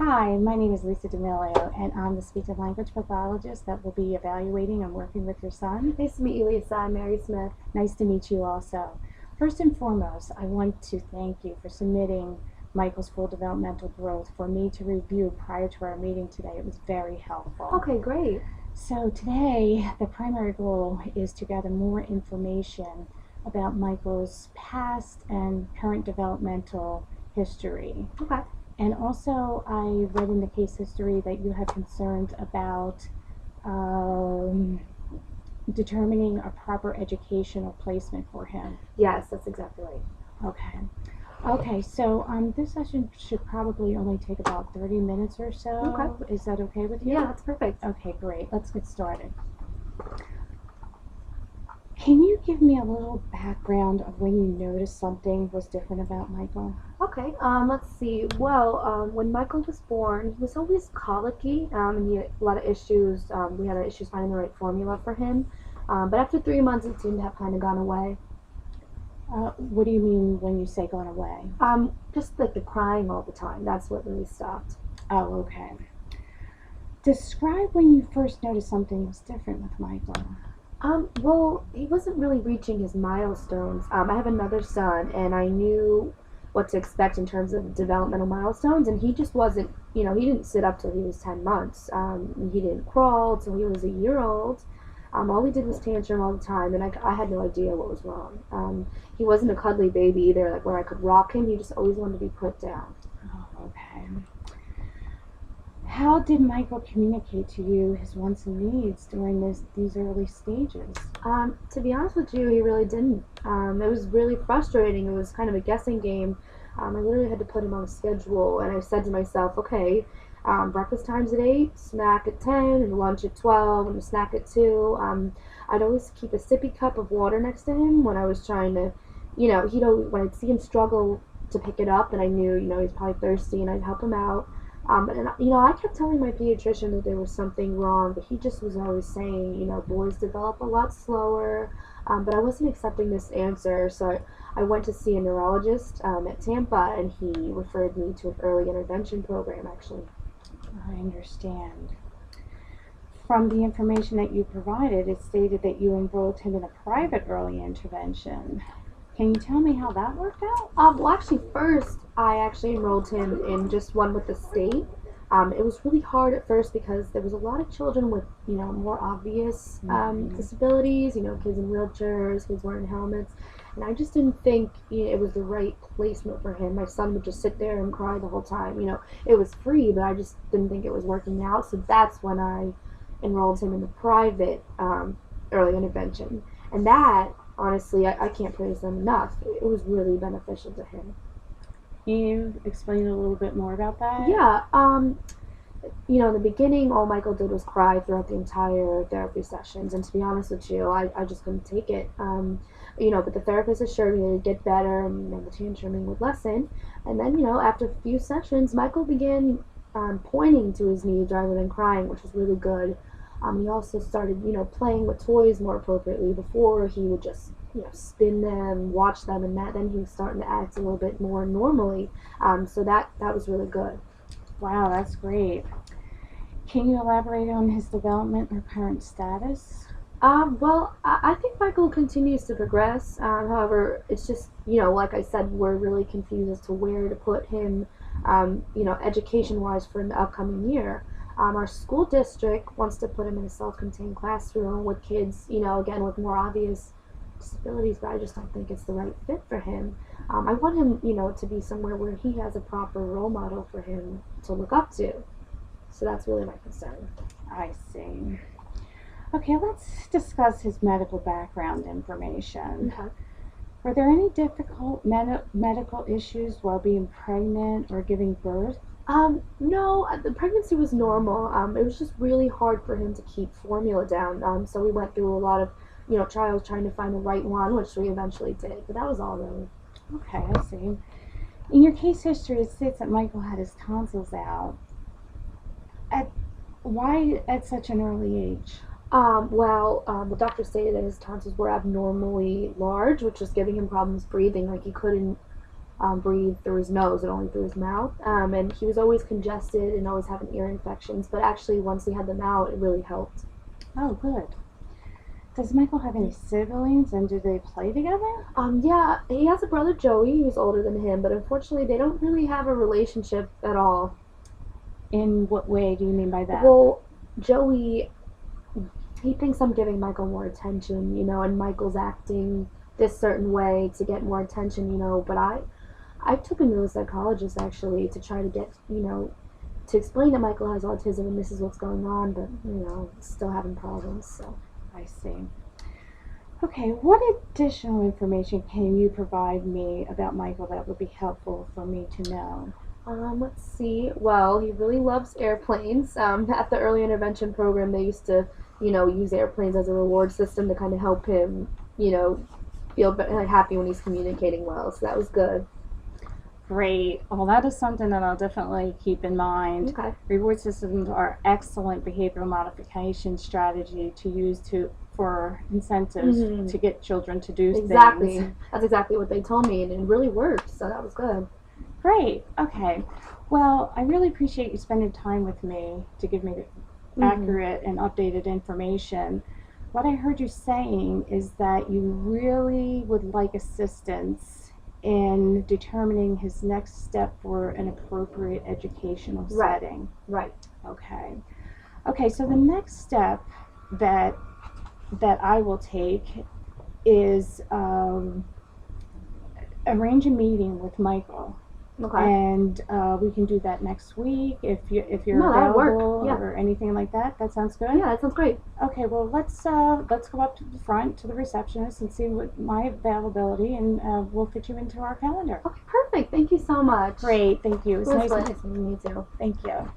Hi, my name is Lisa D'Amelio, and I'm the speech and language pathologist that will be evaluating and working with your son. Nice to meet you, Lisa. I'm Mary Smith. Nice to meet you also. First and foremost, I want to thank you for submitting Michael's full developmental growth for me to review prior to our meeting today. It was very helpful. Okay, great. So today, the primary goal is to gather more information about Michael's past and current developmental history. Okay. And also, I read in the case history that you had concerns about determining a proper educational placement for him. Yes, that's exactly right. Okay. Okay, so this session should probably only take about 30 minutes or so. Okay. Is that okay with you? Yeah, that's perfect. Okay, great. Let's get started. Can you give me a little background of when you noticed something was different about Michael? Okay, let's see. Well, when Michael was born, he was always colicky, and he had a lot of issues. We had issues finding the right formula for him. But after 3 months, it seemed to have kind of gone away. What do you mean when you say gone away? Just like the crying all the time. That's what really stopped. Oh, okay. Describe when you first noticed something was different with Michael. Well, he wasn't really reaching his milestones. I have another son, and I knew what to expect in terms of developmental milestones, and he just wasn't, he didn't sit up till he was 10 months. He didn't crawl till he was a year old. All he did was tantrum all the time, and I had no idea what was wrong. He wasn't a cuddly baby either, like where I could rock him. He just always wanted to be put down. Oh, okay. How did Michael communicate to you his wants and needs during these early stages? To be honest with you, he really didn't. It was really frustrating. It was kind of a guessing game. I literally had to put him on a schedule, and I said to myself, okay, breakfast time's at 8, snack at 10, and lunch at 12, and a snack at 2. I'd always keep a sippy cup of water next to him when I was trying to, when I'd see him struggle to pick it up, and I knew, he's probably thirsty, and I'd help him out. I kept telling my pediatrician that there was something wrong, but he just was always saying, boys develop a lot slower. But I wasn't accepting this answer, so I went to see a neurologist at Tampa, and he referred me to an early intervention program, actually. I understand. From the information that you provided, it stated that you enrolled him in a private early intervention. Can you tell me how that worked out? Well, actually, first, I actually enrolled him in just one with the state. It was really hard at first because there was a lot of children with, more obvious disabilities, kids in wheelchairs, kids wearing helmets. And I just didn't think it was the right placement for him. My son would just sit there and cry the whole time. It was free, but I just didn't think it was working out. So that's when I enrolled him in the private early intervention. And that, honestly, I can't praise them enough. It was really beneficial to him. Can you explain a little bit more about that? Yeah. In the beginning, all Michael did was cry throughout the entire therapy sessions. And to be honest with you, I just couldn't take it. But the therapist assured me it would get better and the tantruming would lessen. And then, after a few sessions, Michael began pointing to his needs rather than crying, which was really good. He also started, playing with toys more appropriately. Before, he would just, spin them, watch them, and then he was starting to act a little bit more normally. So that was really good. Wow, that's great. Can you elaborate on his development or current status? Well, I think Michael continues to progress. However, it's just, like I said, we're really confused as to where to put him, education-wise for the upcoming year. Our school district wants to put him in a self-contained classroom with kids, again, with more obvious disabilities, but I just don't think it's the right fit for him. I want him, to be somewhere where he has a proper role model for him to look up to. So that's really my concern. I see. Okay, let's discuss his medical background information. Okay. Were there any difficult medical issues while being pregnant or giving birth? No, the pregnancy was normal. It was just really hard for him to keep formula down. So we went through a lot of, trials trying to find the right one, which we eventually did. But that was all really. Okay, I see. In your case history, it states that Michael had his tonsils out. Why at such an early age? The doctor stated that his tonsils were abnormally large, which was giving him problems breathing. Like he couldn't breathe through his nose and only through his mouth. And he was always congested and always having ear infections. But actually, once we had them out, it really helped. Oh, good. Does Michael have any siblings, and do they play together? Yeah, he has a brother Joey who's older than him, but unfortunately, they don't really have a relationship at all. In what way do you mean by that? Well, Joey, he thinks I'm giving Michael more attention, and Michael's acting this certain way to get more attention, but I took him to a psychologist actually to try to get, to explain that Michael has autism and this is what's going on, but, still having problems, so. I see. Okay, what additional information can you provide me about Michael that would be helpful for me to know? Let's see. Well, he really loves airplanes. At the early intervention program, they used to, use airplanes as a reward system to kind of help him, feel happy when he's communicating well. So that was good. Great. Well, that is something that I'll definitely keep in mind. Okay. Reward systems are excellent behavioral modification strategy to use for incentives to get children to do Exactly. things. That's exactly what they told me, and it really worked. So that was good. Great. Okay. Well, I really appreciate you spending time with me to give me accurate and updated information. What I heard you saying is that you really would like assistance in determining his next step for an appropriate educational setting. Right. Okay. Okay, so the next step that I will take is arrange a meeting with Michael. Okay. And we can do that next week if you're that'll work. available Yeah. or anything like that. That sounds good. Yeah, that sounds great. Okay, well let's go up to the front to the receptionist and see what my availability, and we'll fit you into our calendar. Okay, perfect. Thank you so much. Great, thank you. It was It was nice. nice meeting you too. Thank you.